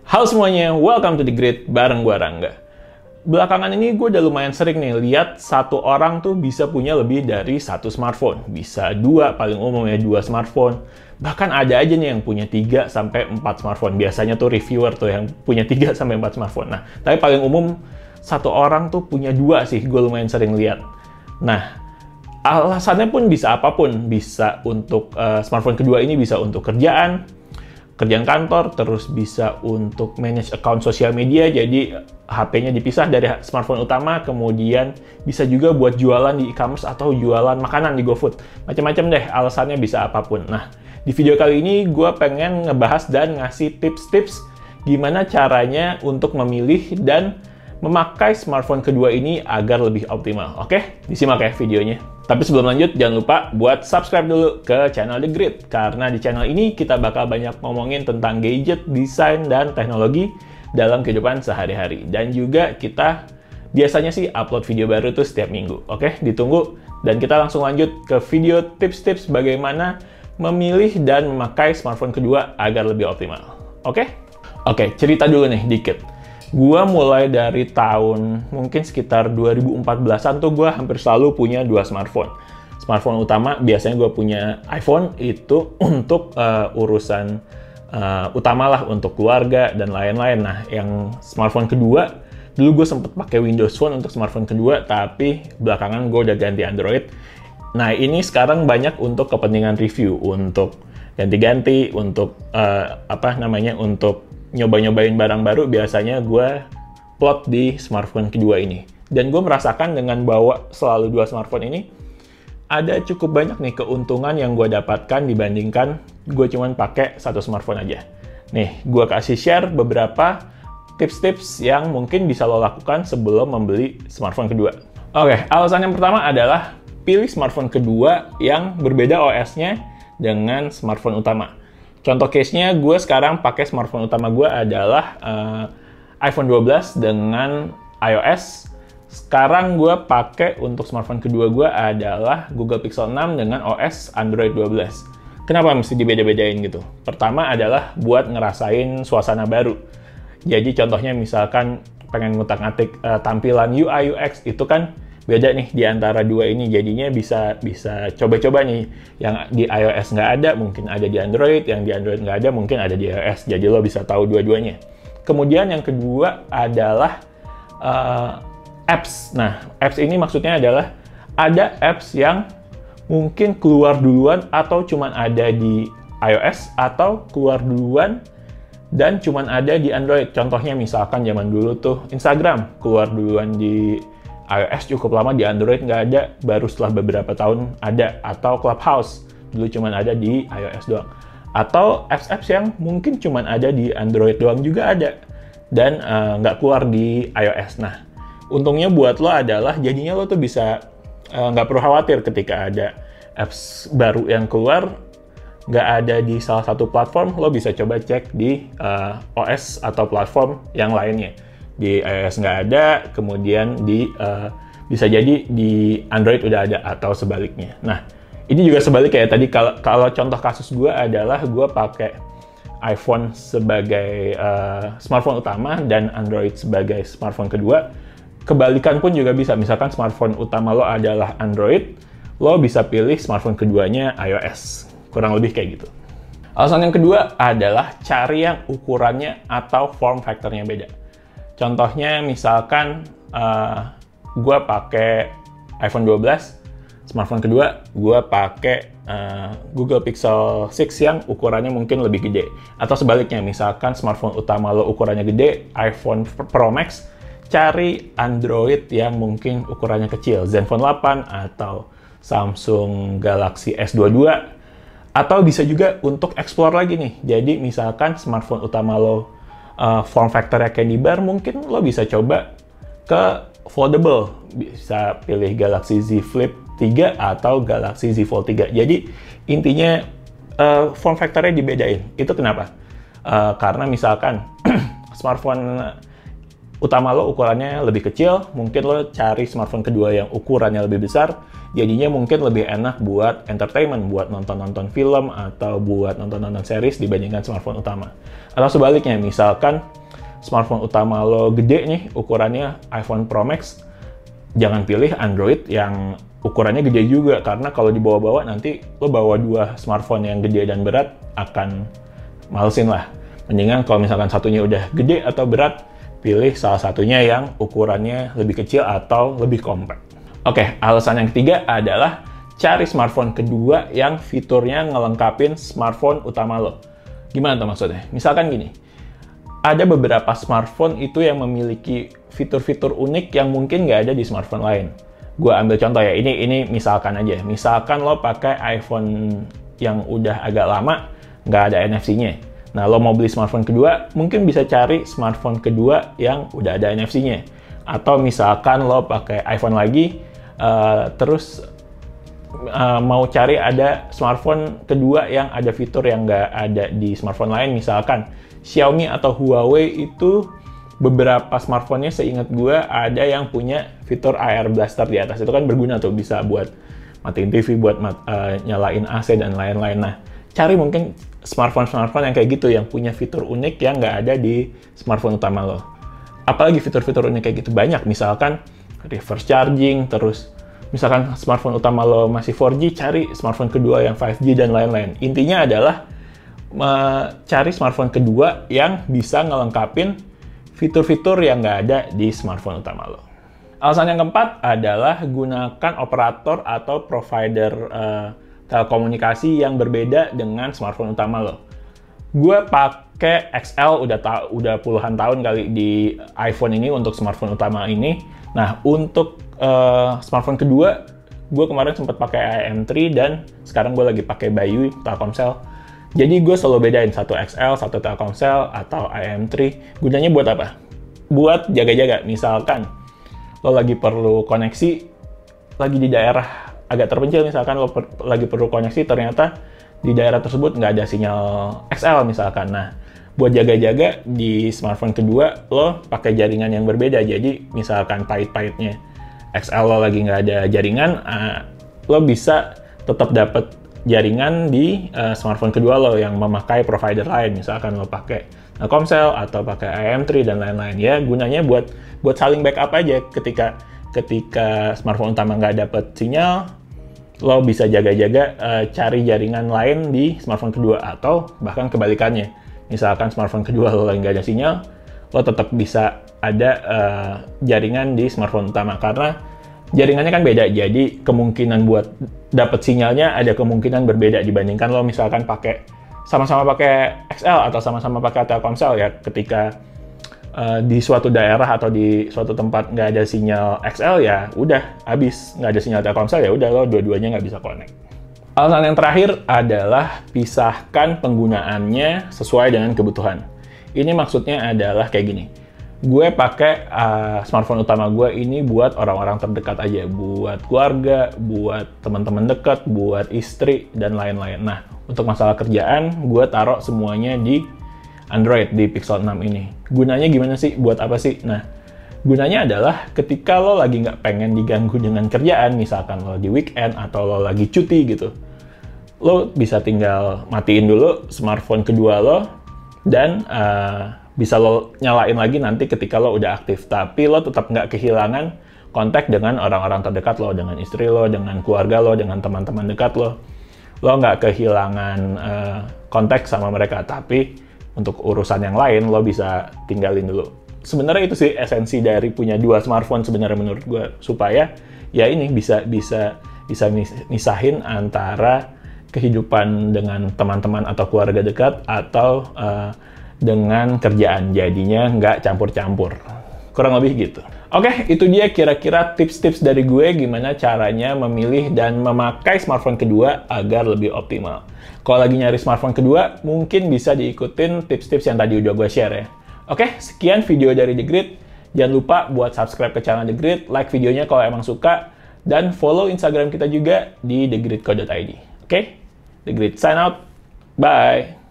Halo semuanya, welcome to The Grid bareng gua Rangga. Belakangan ini gue udah lumayan sering nih lihat satu orang tuh bisa punya lebih dari satu smartphone. Bisa dua, paling umum ya dua smartphone. Bahkan ada aja nih yang punya 3 sampai 4 smartphone. Biasanya tuh reviewer tuh yang punya 3 sampai 4 smartphone. Nah, tapi paling umum satu orang tuh punya 2 sih, gue lumayan sering lihat. Nah, alasannya pun bisa apapun. Bisa untuk smartphone kedua ini bisa untuk kerjaan kantor, terus bisa untuk manage account sosial media, jadi HP-nya dipisah dari smartphone utama, kemudian bisa juga buat jualan di e-commerce atau jualan makanan di GoFood. Macam-macam deh, alasannya bisa apapun. Nah, di video kali ini gue pengen ngebahas dan ngasih tips-tips gimana caranya untuk memilih dan memakai smartphone kedua ini agar lebih optimal. Oke, disimak ya videonya. Tapi sebelum lanjut, jangan lupa buat subscribe dulu ke channel The Grid. Karena di channel ini kita bakal banyak ngomongin tentang gadget, desain, dan teknologi dalam kehidupan sehari-hari. Dan juga kita biasanya sih upload video baru tuh setiap minggu. Oke, ditunggu. Dan kita langsung lanjut ke video tips-tips bagaimana memilih dan memakai smartphone kedua agar lebih optimal. Oke, cerita dulu nih dikit. Gua mulai dari tahun mungkin sekitar 2014-an tuh gue hampir selalu punya 2 smartphone. Smartphone utama biasanya gue punya iPhone, itu untuk urusan utama lah, untuk keluarga dan lain-lain. Nah, yang smartphone kedua, dulu gue sempet pakai Windows Phone untuk smartphone kedua, tapi belakangan gue udah ganti Android. Nah, ini sekarang banyak untuk kepentingan review, untuk ganti-ganti, untuk untuk nyoba-nyobain barang baru. Biasanya gue plot di smartphone kedua ini. Dan gue merasakan dengan bawa selalu 2 smartphone ini, ada cukup banyak nih keuntungan yang gue dapatkan dibandingkan gue cuman pakai 1 smartphone aja. Nih, gue kasih share beberapa tips-tips yang mungkin bisa lo lakukan sebelum membeli smartphone kedua. Oke, alasan yang pertama adalah pilih smartphone kedua yang berbeda OS-nya dengan smartphone utama. Contoh case-nya, gue sekarang pakai smartphone utama gue adalah iPhone 12 dengan iOS. Sekarang gue pakai untuk smartphone kedua gue adalah Google Pixel 6 dengan OS Android 12. Kenapa mesti dibeda-bedain gitu? Pertama adalah buat ngerasain suasana baru. Jadi contohnya misalkan pengen ngutak-ngatik tampilan UI UX, itu kan beda nih di antara 2 ini, jadinya bisa coba-coba nih. Yang di iOS nggak ada, mungkin ada di Android. Yang di Android nggak ada, mungkin ada di iOS. Jadi lo bisa tahu dua-duanya. Kemudian yang kedua adalah apps. Nah, apps ini maksudnya adalah ada apps yang mungkin keluar duluan atau cuman ada di iOS, atau keluar duluan dan cuman ada di Android. Contohnya misalkan zaman dulu tuh Instagram keluar duluan di iOS cukup lama, di Android nggak ada, baru setelah beberapa tahun ada. Atau Clubhouse, dulu cuman ada di iOS doang. Atau apps-apps yang mungkin cuman ada di Android doang juga ada, dan nggak keluar di iOS. Nah, untungnya buat lo adalah jadinya lo tuh bisa nggak perlu khawatir ketika ada apps baru yang keluar, nggak ada di salah satu platform, lo bisa coba cek di OS atau platform yang lainnya. Di iOS nggak ada, kemudian bisa jadi di Android udah ada, atau sebaliknya. Nah, ini juga sebaliknya ya. Tadi kalau contoh kasus gue adalah gue pakai iPhone sebagai smartphone utama dan Android sebagai smartphone kedua. Kebalikan pun juga bisa. Misalkan smartphone utama lo adalah Android, lo bisa pilih smartphone keduanya iOS. Kurang lebih kayak gitu. Alasan yang kedua adalah cari yang ukurannya atau form factor-nya beda. Contohnya misalkan gue pakai iPhone 12, smartphone kedua gue pakai Google Pixel 6 yang ukurannya mungkin lebih gede. Atau sebaliknya, misalkan smartphone utama lo ukurannya gede, iPhone Pro Max, cari Android yang mungkin ukurannya kecil, Zenfone 8 atau Samsung Galaxy S22. Atau bisa juga untuk explore lagi nih. Jadi misalkan smartphone utama lo form factor-nya candy bar, mungkin lo bisa coba ke foldable. Bisa pilih Galaxy Z Flip 3 atau Galaxy Z Fold 3. Jadi intinya form factor-nya dibedain. Itu kenapa? Karena misalkan smartphone utama lo ukurannya lebih kecil, mungkin lo cari smartphone kedua yang ukurannya lebih besar, jadinya mungkin lebih enak buat entertainment, buat nonton-nonton film, atau buat nonton-nonton series dibandingkan smartphone utama. Atau sebaliknya, misalkan smartphone utama lo gede nih, ukurannya iPhone Pro Max, jangan pilih Android yang ukurannya gede juga, karena kalau dibawa-bawa nanti lo bawa dua smartphone yang gede dan berat akan malesin lah. Mendingan kalau misalkan satunya udah gede atau berat, pilih salah satunya yang ukurannya lebih kecil atau lebih compact. Oke, alasan yang ketiga adalah cari smartphone kedua yang fiturnya ngelengkapin smartphone utama lo. Gimana tuh maksudnya? Misalkan gini, ada beberapa smartphone itu yang memiliki fitur-fitur unik yang mungkin nggak ada di smartphone lain. Gue ambil contoh ya, ini misalkan aja. Misalkan lo pakai iPhone yang udah agak lama, nggak ada NFC-nya. Nah, lo mau beli smartphone kedua, mungkin bisa cari smartphone kedua yang udah ada NFC-nya. Atau misalkan lo pakai iPhone lagi, terus mau cari ada smartphone kedua yang ada fitur yang nggak ada di smartphone lain, misalkan Xiaomi atau Huawei itu beberapa smartphone-nya seingat gue ada yang punya fitur AR Blaster di atas. Itu kan berguna tuh, bisa buat matiin TV, buat nyalain AC dan lain-lain. Nah, cari mungkin smartphone-smartphone yang kayak gitu, yang punya fitur unik yang nggak ada di smartphone utama lo. Apalagi fitur-fitur unik kayak gitu banyak, misalkan reverse charging, terus misalkan smartphone utama lo masih 4G, cari smartphone kedua yang 5G dan lain-lain. Intinya adalah cari smartphone kedua yang bisa ngelengkapin fitur-fitur yang nggak ada di smartphone utama lo. Alasan yang keempat adalah gunakan operator atau provider telekomunikasi yang berbeda dengan smartphone utama lo. Gue pakai XL udah puluhan tahun kali di iPhone ini untuk smartphone utama ini. Nah, untuk smartphone kedua, gue kemarin sempat pakai IM3 dan sekarang gue lagi pakai Bayu Telkomsel. Jadi gue selalu bedain satu XL, satu Telkomsel, atau IM3. Gunanya buat apa? Buat jaga-jaga. Misalkan lo lagi perlu koneksi, lagi di daerah agak terpencil, misalkan lo lagi perlu koneksi, ternyata di daerah tersebut nggak ada sinyal XL misalkan. Nah, buat jaga-jaga di smartphone kedua, lo pakai jaringan yang berbeda. Jadi misalkan pahit-pahitnya XL lo lagi nggak ada jaringan, lo bisa tetap dapat jaringan di smartphone kedua lo yang memakai provider lain. Misalkan lo pakai Telkomsel atau pakai IM3 dan lain-lain. Ya, gunanya buat saling backup aja. Ketika smartphone utama nggak dapet sinyal, lo bisa jaga-jaga cari jaringan lain di smartphone kedua, atau bahkan kebalikannya. Misalkan smartphone kedua lo lagi nggak ada sinyal, lo tetap bisa ada jaringan di smartphone utama, karena jaringannya kan beda, jadi kemungkinan buat dapet sinyalnya ada kemungkinan berbeda dibandingkan lo misalkan sama-sama pakai XL atau sama-sama pakai Telkomsel ya. Ketika di suatu daerah atau di suatu tempat nggak ada sinyal XL, ya udah habis, nggak ada sinyal Telkomsel, ya udah lo dua-duanya nggak bisa connect. Alasan yang terakhir adalah pisahkan penggunaannya sesuai dengan kebutuhan. Ini maksudnya adalah kayak gini. Gue pakai smartphone utama gue ini buat orang-orang terdekat aja, buat keluarga, buat teman-teman dekat, buat istri, dan lain-lain. Nah, untuk masalah kerjaan, gue taruh semuanya di Android, di Pixel 6 ini. Gunanya gimana sih? Buat apa sih? Nah, gunanya adalah ketika lo lagi nggak pengen diganggu dengan kerjaan, misalkan lo di weekend atau lo lagi cuti gitu, lo bisa tinggal matiin dulu smartphone kedua lo, dan bisa lo nyalain lagi nanti ketika lo udah aktif. Tapi lo tetap nggak kehilangan kontak dengan orang-orang terdekat lo, dengan istri lo, dengan keluarga lo, dengan teman-teman dekat lo. Lo nggak kehilangan kontak sama mereka, tapi untuk urusan yang lain lo bisa tinggalin dulu. Sebenarnya itu sih esensi dari punya dua smartphone sebenarnya menurut gue, supaya ya ini bisa misahin antara kehidupan dengan teman-teman atau keluarga dekat atau dengan kerjaan, jadinya nggak campur-campur. Kurang lebih gitu. Oke, itu dia kira-kira tips-tips dari gue gimana caranya memilih dan memakai smartphone kedua agar lebih optimal. Kalau lagi nyari smartphone kedua, mungkin bisa diikutin tips-tips yang tadi udah gue share ya. Oke, sekian video dari The Grid. Jangan lupa buat subscribe ke channel The Grid, like videonya kalau emang suka, dan follow Instagram kita juga di thegrid.co.id. Oke, The Grid sign out. Bye!